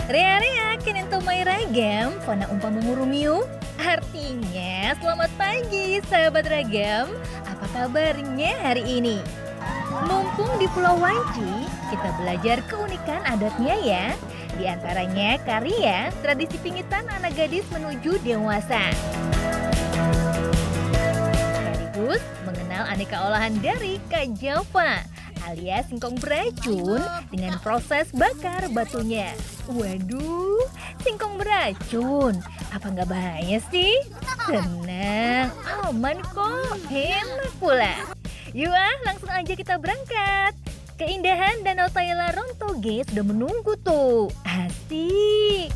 Rea-rea kinento may ragam, fana umpama murumiu. Artinya, selamat pagi sahabat ragam. Apa kabarnya hari ini? Mumpung di Pulau Wanci, kita belajar keunikan adatnya ya. Di antaranya karya tradisi pingitan anak gadis menuju dewasa. Sekaligus mengenal aneka olahan dari Kak Java alias singkong beracun dengan proses bakar batunya. Waduh, singkong beracun, apa nggak bahaya sih? Tenang, aman kok, enak pula. Yuk langsung aja kita berangkat. Keindahan Danau Taila Rontoge sudah menunggu tuh, asik.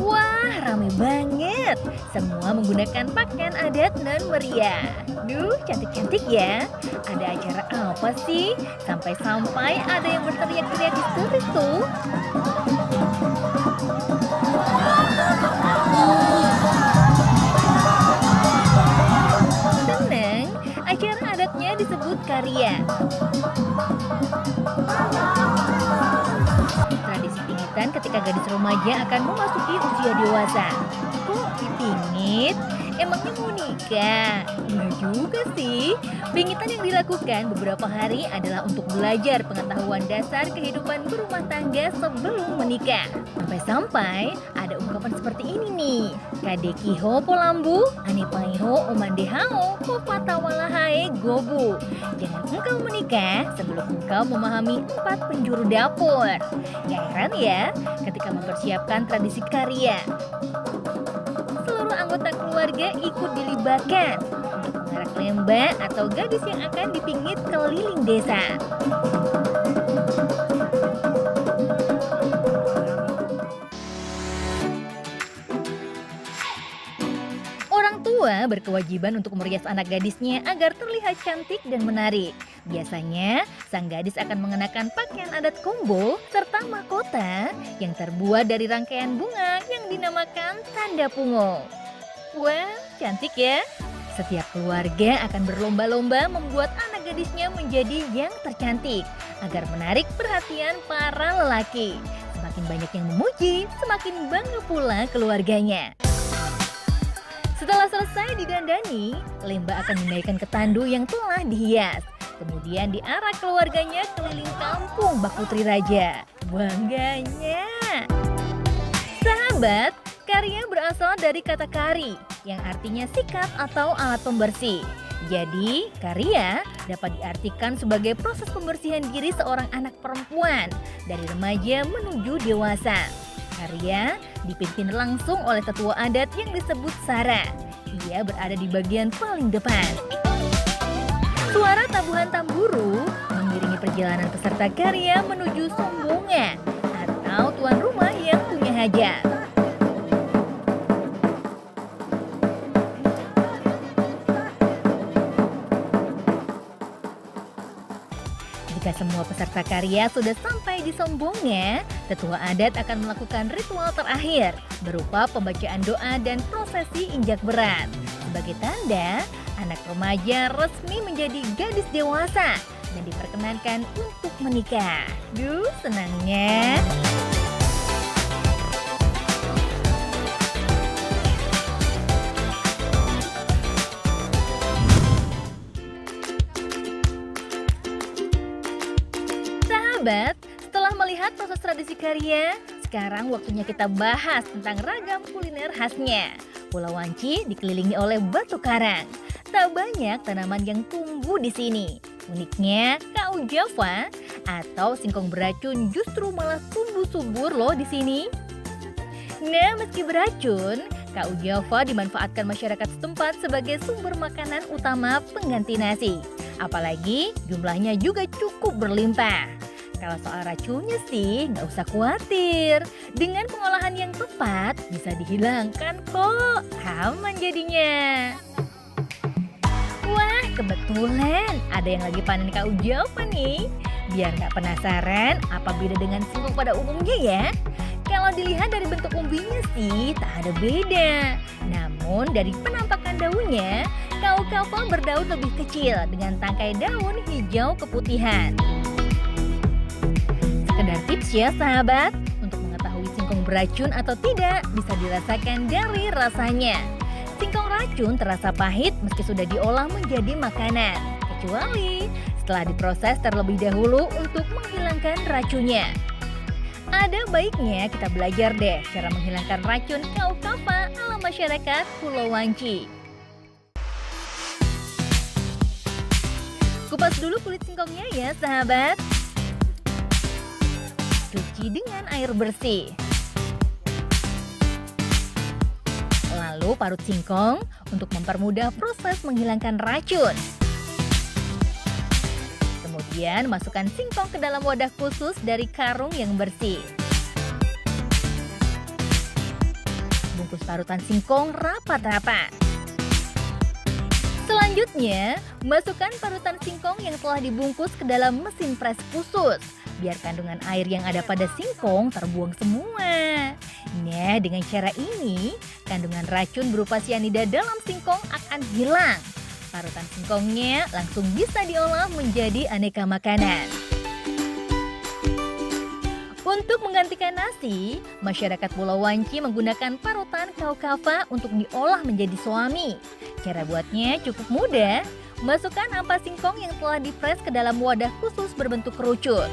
Wah, rame banget. Semua menggunakan pakaian adat non meriah. Duh, cantik-cantik ya. Ada acara apa sih? Sampai-sampai ada yang berteriak-teriak histeris tuh. Tenang, acara adatnya disebut karya. Tradisi pingitan ketika gadis remaja akan memasuki usia dewasa. Kok dipingit? Emangnya mau nikah? Enggak juga sih. Pingitan yang dilakukan beberapa hari adalah untuk belajar pengetahuan dasar kehidupan berumah tangga sebelum menikah. Sampai-sampai ada ungkapan seperti ini nih. Kadekiho polambu, anipaiho umandehao, kopatawalahae gobu. Jangan engkau menikah sebelum engkau memahami 4 penjuru dapur. Gak heran ya ketika mempersiapkan tradisi karya. Seluruh anggota keluarga ikut dilibatkan untuk mengarak lembah atau gadis yang akan dipingit keliling desa. Orang tua berkewajiban untuk merias anak gadisnya agar terlihat cantik dan menarik. Biasanya, sang gadis akan mengenakan pakaian adat Kombo serta mahkota yang terbuat dari rangkaian bunga yang dinamakan tanda pungo. Wah, cantik ya! Setiap keluarga akan berlomba-lomba membuat anak gadisnya menjadi yang tercantik agar menarik perhatian para lelaki. Semakin banyak yang memuji, semakin bangga pula keluarganya. Setelah selesai didandani, lembah akan dinaikkan ke tandu yang telah dihias. Kemudian diarak keluarganya keliling kampung Bak Putri Raja. Bangganya! Sahabat, karya berasal dari kata kari, yang artinya sikat atau alat pembersih. Jadi, karya dapat diartikan sebagai proses pembersihan diri seorang anak perempuan dari remaja menuju dewasa. Karya dipimpin langsung oleh ketua adat yang disebut Sara. Ia berada di bagian paling depan. Suara tabuhan tamburu mengiringi perjalanan peserta karya menuju sombongan atau tuan rumah yang punya hajat. Jika semua peserta karya sudah sampai di sombongnya, tetua adat akan melakukan ritual terakhir berupa pembacaan doa dan prosesi injak berat. Sebagai tanda, anak remaja resmi menjadi gadis dewasa dan diperkenankan untuk menikah. Duh, senangnya! Sahabat, setelah melihat proses tradisi karya, sekarang waktunya kita bahas tentang ragam kuliner khasnya. Pulau Wanci dikelilingi oleh batu karang. Tak banyak tanaman yang tumbuh di sini. Uniknya, kau Java atau singkong beracun justru malah tumbuh subur loh di sini. Nah, meski beracun, kau Java dimanfaatkan masyarakat setempat sebagai sumber makanan utama pengganti nasi. Apalagi jumlahnya juga cukup berlimpah. Kalau soal racunnya sih nggak usah khawatir. Dengan pengolahan yang tepat bisa dihilangkan kok. Aman jadinya. Wah, kebetulan ada yang lagi panen kau Java nih. Biar nggak penasaran apa beda dengan singkong pada umumnya ya. Kalau dilihat dari bentuk umbinya sih tak ada beda. Namun dari penampakan daunnya, kau Java berdaun lebih kecil dengan tangkai daun hijau keputihan. Sekedar tips ya sahabat, untuk mengetahui singkong beracun atau tidak bisa dirasakan dari rasanya. Singkong racun terasa pahit meski sudah diolah menjadi makanan, kecuali setelah diproses terlebih dahulu untuk menghilangkan racunnya. Ada baiknya kita belajar deh cara menghilangkan racun kau Java ala masyarakat Pulau Wanci. Kupas dulu kulit singkongnya ya sahabat. Cuci dengan air bersih. Lalu parut singkong untuk mempermudah proses menghilangkan racun. Kemudian masukkan singkong ke dalam wadah khusus dari karung yang bersih. Bungkus parutan singkong rapat-rapat. Selanjutnya, masukkan parutan singkong yang telah dibungkus ke dalam mesin pres khusus. Biar kandungan air yang ada pada singkong terbuang semua. Nah, dengan cara ini, kandungan racun berupa sianida dalam singkong akan hilang. Parutan singkongnya langsung bisa diolah menjadi aneka makanan. Untuk menggantikan nasi, masyarakat Pulau Wanci menggunakan parutan kau Java untuk diolah menjadi suami. Cara buatnya cukup mudah. Masukkan ampas singkong yang telah dipres ke dalam wadah khusus berbentuk kerucut.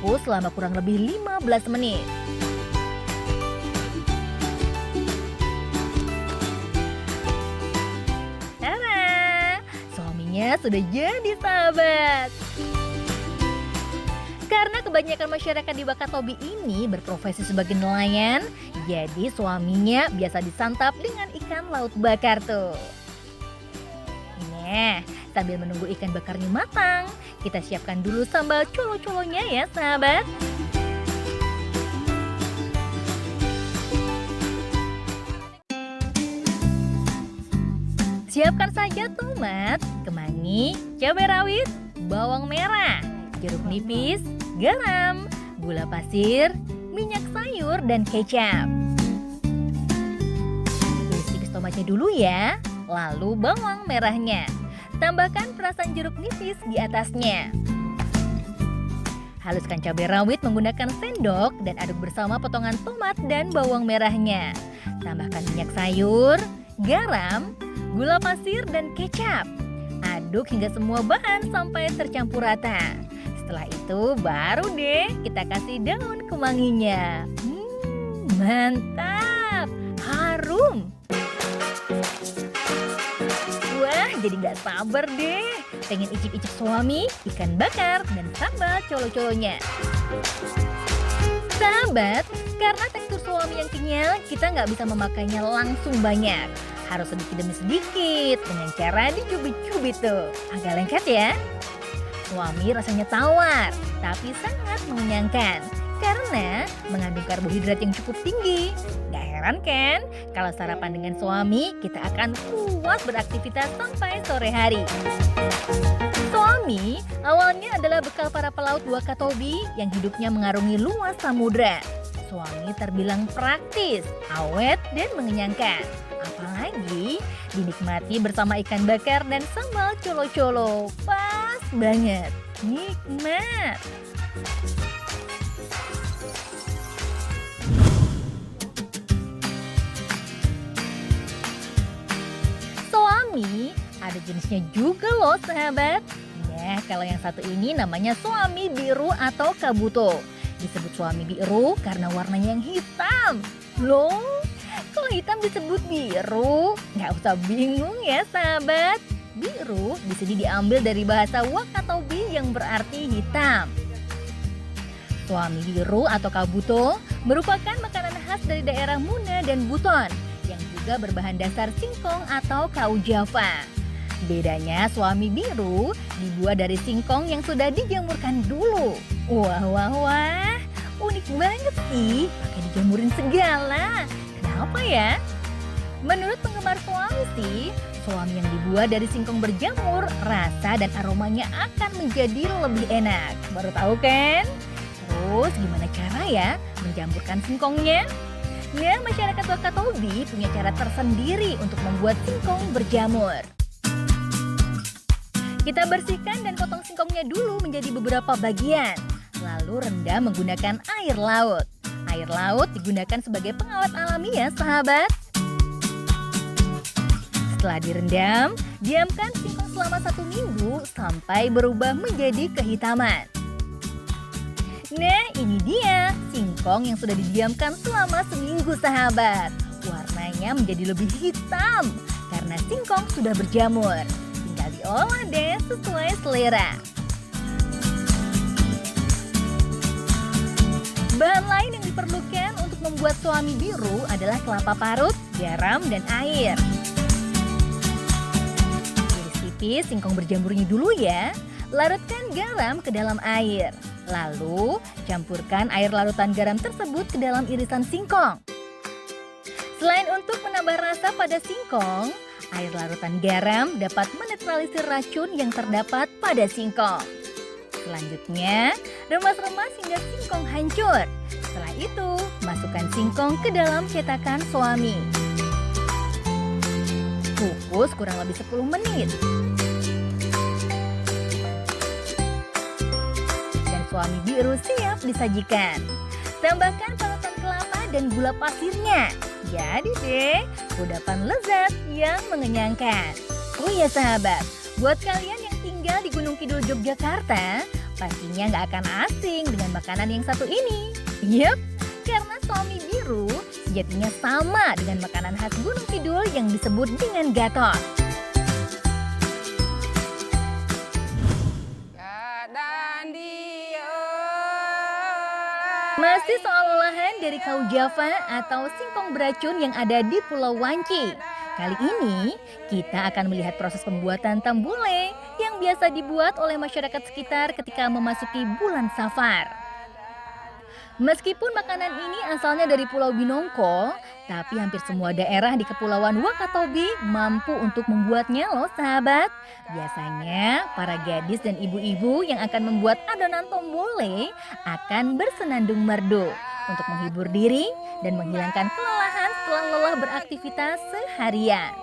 Rebus selama kurang lebih 15 menit. Tada! Suaminya sudah jadi sahabat. Karena kebanyakan masyarakat di Wakatobi ini berprofesi sebagai nelayan, jadi suaminya biasa disantap dengan ikan laut bakar tuh. Nah, sambil menunggu ikan bakarnya matang, kita siapkan dulu sambal colo-colonya ya sahabat. Siapkan saja tomat, kemangi, cabai rawit, bawang merah, jeruk nipis, garam, gula pasir, minyak sayur, dan kecap. Tumis tomatnya dulu ya, lalu bawang merahnya. Tambahkan perasan jeruk nipis di atasnya. Haluskan cabai rawit menggunakan sendok dan aduk bersama potongan tomat dan bawang merahnya. Tambahkan minyak sayur, garam, gula pasir, dan kecap. Aduk hingga semua bahan sampai tercampur rata. Setelah itu baru deh kita kasih daun kemanginya. Mantap, harum. Wah, jadi gak sabar deh. Pengen icip-icip suami, ikan bakar, dan sambal colo-colonya. Sahabat, karena tekstur suami yang kenyal, kita nggak bisa memakainya langsung banyak. Harus sedikit demi sedikit, dengan cara dicubit-cubit tuh. Agak lengket ya. Suami rasanya tawar, tapi sangat mengenyangkan. Karena mengandung karbohidrat yang cukup tinggi. Gak heran kan, kalau sarapan dengan suami, kita akan kuat beraktivitas sampai sore hari. Suami awalnya adalah bekal para pelaut Wakatobi yang hidupnya mengarungi luas samudra. Suami terbilang praktis, awet, dan mengenyangkan. Apalagi dinikmati bersama ikan bakar dan sambal colo-colo. Pas banget, nikmat. Suami ada jenisnya juga loh sahabat. Nah, kalau yang satu ini namanya suami biru atau kabuto. Disebut suami biru karena warnanya yang hitam. Loh, kalau hitam disebut biru? Nggak usah bingung ya sahabat. Biru di sini diambil dari bahasa Wakatobi yang berarti hitam. Suami biru atau kabuto merupakan makanan khas dari daerah Muna dan Buton yang juga berbahan dasar singkong atau kau Java. Bedanya suami biru dibuat dari singkong yang sudah dijamurkan dulu. Wah, wah, wah, unik banget sih, pakai dijamurin segala. Kenapa ya? Menurut penggemar suami sih, suami yang dibuat dari singkong berjamur, rasa dan aromanya akan menjadi lebih enak. Baru tahu kan? Terus gimana cara ya menjamurkan singkongnya? Nah, masyarakat Wakatobi punya cara tersendiri untuk membuat singkong berjamur. Kita bersihkan dan potong singkongnya dulu menjadi beberapa bagian. Lalu rendam menggunakan air laut. Air laut digunakan sebagai pengawet alami ya sahabat. Setelah direndam, diamkan singkong selama 1 minggu sampai berubah menjadi kehitaman. Nah, ini dia singkong yang sudah didiamkan selama seminggu sahabat. Warnanya menjadi lebih hitam karena singkong sudah berjamur. Tinggal diolah deh sesuai selera. Bahan lain yang diperlukan untuk membuat suami biru adalah kelapa parut, garam, dan air. Iris tipis singkong berjamurnya dulu ya. Larutkan garam ke dalam air. Lalu, campurkan air larutan garam tersebut ke dalam irisan singkong. Selain untuk menambah rasa pada singkong, air larutan garam dapat menetralisir racun yang terdapat pada singkong. Selanjutnya, remas-remas hingga singkong hancur. Setelah itu, masukkan singkong ke dalam cetakan suami. Kukus kurang lebih 10 menit. Suami biru siap disajikan. Tambahkan parutan kelapa dan gula pasirnya. Jadi deh, kudapan lezat yang mengenyangkan. Oh ya sahabat, buat kalian yang tinggal di Gunung Kidul Yogyakarta, pastinya nggak akan asing dengan makanan yang satu ini. Yup, karena suami biru sejatinya sama dengan makanan khas Gunung Kidul yang disebut dengan gatot. Masih soal olahan dari kau Java atau singkong beracun yang ada di Pulau Wanci. Kali ini kita akan melihat proses pembuatan tambule yang biasa dibuat oleh masyarakat sekitar ketika memasuki bulan Safar. Meskipun makanan ini asalnya dari Pulau Binongko, tapi hampir semua daerah di Kepulauan Wakatobi mampu untuk membuatnya loh sahabat. Biasanya para gadis dan ibu-ibu yang akan membuat adonan tombole akan bersenandung merdu untuk menghibur diri dan menghilangkan kelelahan setelah lelah beraktivitas seharian.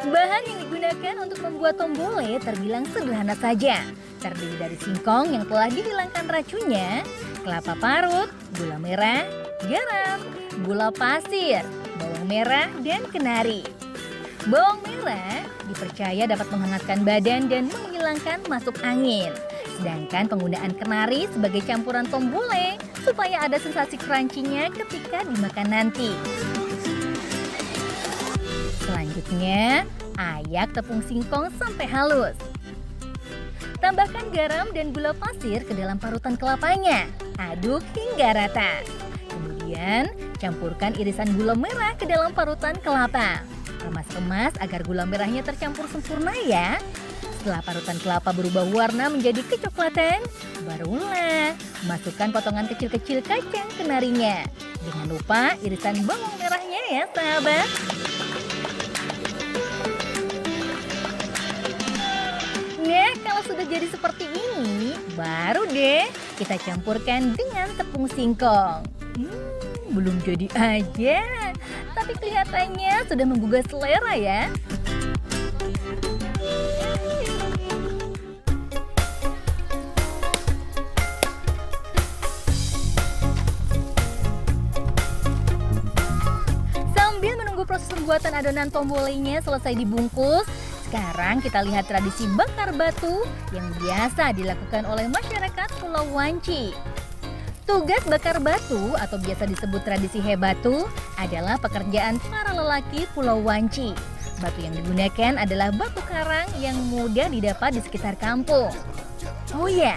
Bahan yang digunakan untuk membuat tombole terbilang sederhana saja. Terdiri dari singkong yang telah dihilangkan racunnya, kelapa parut, gula merah, garam, gula pasir, bawang merah, dan kenari. Bawang merah dipercaya dapat menghangatkan badan dan menghilangkan masuk angin. Sedangkan penggunaan kenari sebagai campuran tombole supaya ada sensasi crunchy-nya ketika dimakan nanti. Selanjutnya, ayak tepung singkong sampai halus. Tambahkan garam dan gula pasir ke dalam parutan kelapanya. Aduk hingga rata. Kemudian, campurkan irisan gula merah ke dalam parutan kelapa. Remas-remas agar gula merahnya tercampur sempurna ya. Setelah parutan kelapa berubah warna menjadi kecoklatan, barulah masukkan potongan kecil-kecil kacang kenarinya. Jangan lupa irisan bawang merahnya ya sahabat. Nah, kalau sudah jadi seperti ini, baru deh kita campurkan dengan tepung singkong. Belum jadi aja, tapi kelihatannya sudah menggugah selera ya. Sambil menunggu proses pembuatan adonan tombolenya selesai dibungkus, sekarang kita lihat tradisi bakar batu yang biasa dilakukan oleh masyarakat Pulau Wanci. Tugas bakar batu atau biasa disebut tradisi hebatu adalah pekerjaan para lelaki Pulau Wanci. Batu yang digunakan adalah batu karang yang mudah didapat di sekitar kampung. Oh ya,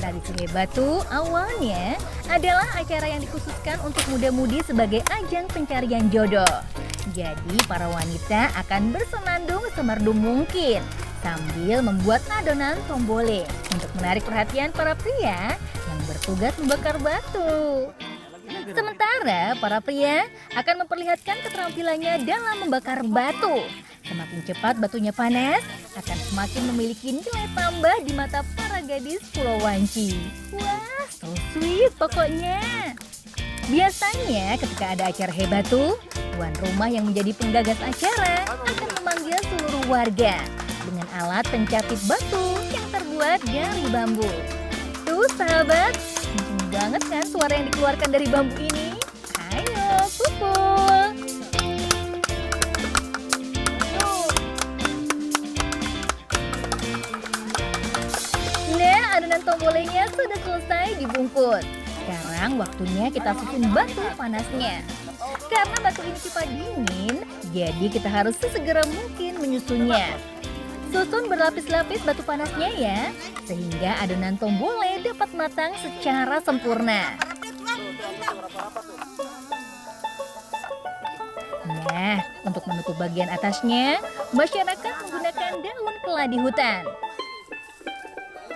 Tradisi Hebatu awalnya adalah acara yang dikhususkan untuk muda-mudi sebagai ajang pencarian jodoh. Jadi para wanita akan bersenandung semerdu mungkin sambil membuat adonan tombole untuk menarik perhatian para pria yang bertugas membakar batu. Sementara para pria akan memperlihatkan keterampilannya dalam membakar batu. Semakin cepat batunya panas, akan semakin memiliki nilai tambah di mata para gadis Pulau Wanci. Wah, so sweet pokoknya. Biasanya ketika ada acara Hebatu, tuan rumah yang menjadi penggagas acara akan memanggil seluruh warga dengan alat pencapit batu yang terbuat dari bambu. Tuh sahabat, kenceng banget kan suara yang dikeluarkan dari bambu ini? Ayo, kumpul! Nah, adonan tombolenya sudah selesai dibungkus. Sekarang waktunya kita susun batu panasnya. Karena batu ini cepat dingin, jadi kita harus sesegera mungkin menyusunnya. Susun berlapis-lapis batu panasnya ya, sehingga adonan tombole dapat matang secara sempurna. Nah, untuk menutup bagian atasnya, masyarakat menggunakan daun keladi hutan.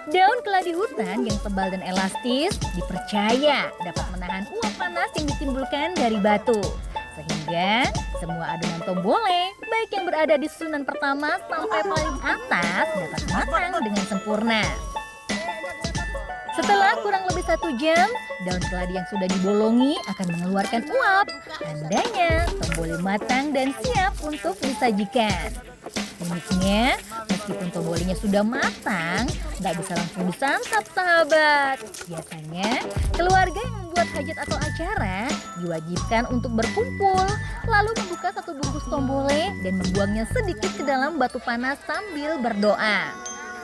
Daun keladi hutan yang tebal dan elastis dipercaya dapat menahan uap panas yang ditimbulkan dari batu. Sehingga semua adonan tombole, baik yang berada di susunan pertama sampai paling atas, dapat matang dengan sempurna. Setelah kurang lebih 1 jam, daun keladi yang sudah dibolongi akan mengeluarkan uap. Tandanya tombole matang dan siap untuk disajikan. Uniknya, meskipun tombolenya sudah matang, nggak bisa langsung disantap sahabat. Biasanya, keluarga yang membuat hajat atau acara diwajibkan untuk berkumpul, lalu membuka satu bungkus tombole dan membuangnya sedikit ke dalam batu panas sambil berdoa.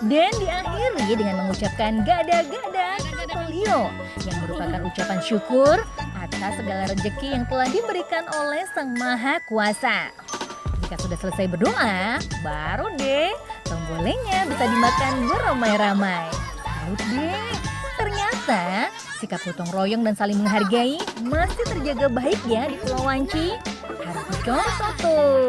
Dan diakhiri dengan mengucapkan gada-gada Katolio yang merupakan ucapan syukur atas segala rezeki yang telah diberikan oleh Sang Maha Kuasa. Jika sudah selesai berdoa, baru deh tombolenya bisa dimakan beramai-ramai. Salut deh, ternyata sikap gotong royong dan saling menghargai masih terjaga baik ya di Pulau Wanci. Harus dicontoh tuh.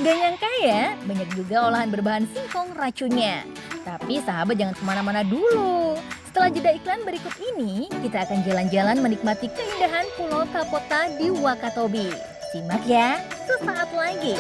Gak nyangka ya, banyak juga olahan berbahan singkong racunnya. Tapi sahabat jangan kemana-mana dulu. Setelah jeda iklan berikut ini, kita akan jalan-jalan menikmati keindahan Pulau Kapota di Wakatobi. Simak ya, sesaat lagi.